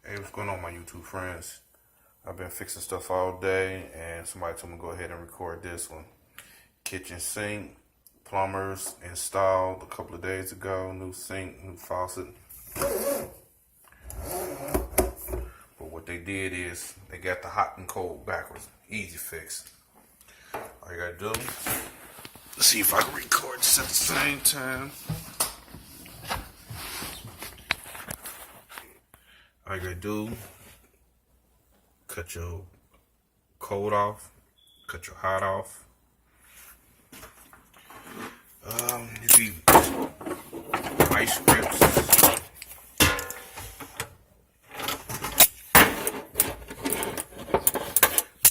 Hey, what's going on, my YouTube friends? I've been fixing stuff all day, and somebody told me to go ahead and record this one. Kitchen sink, plumbers installed a couple of days ago. New sink, new faucet. But what they did is they got the hot and cold backwards. Easy fix. All you gotta do, let's see if I can record this at the same time. All you gotta do, cut your cold off, cut your hot off. You need vice grips.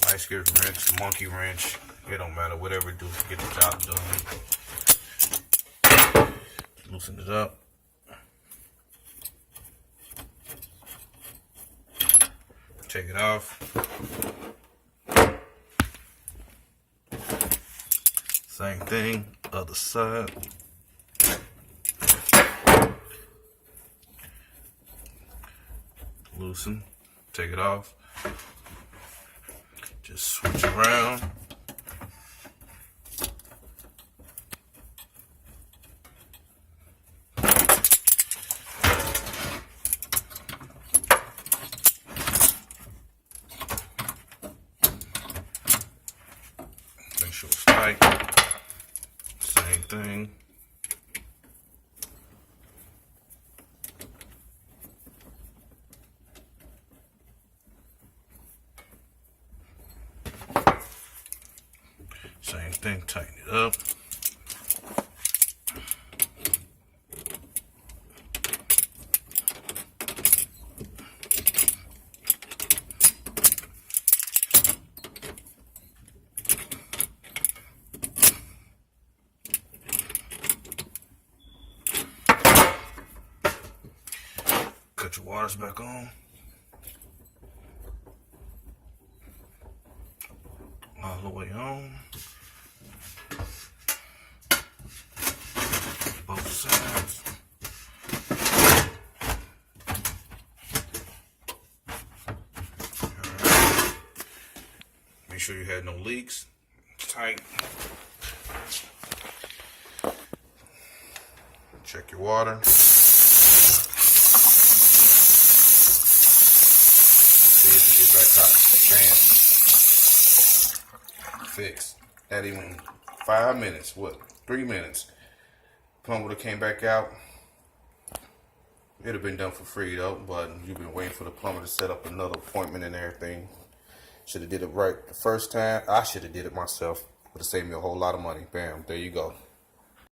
Vice grips, wrench, monkey wrench. It don't matter, whatever it do to get the job done. Loosen it up. Take it off. Same thing, other side. Loosen, take it off. Just switch around. Make sure it's tight. Same thing. Same thing, tighten it up. Cut your waters back on. All the way on. Both sides. Alright. Make sure you had no leaks. Tight. Check your water. See if it gets back hot. Bam. Fixed. That even 5 minutes. What? 3 minutes. Plumber would have came back out. It'd have been done for free though, but you've been waiting for the plumber to set up another appointment and everything. Should have did it right the first time. I should have did it myself. Would have saved me a whole lot of money. Bam. There you go.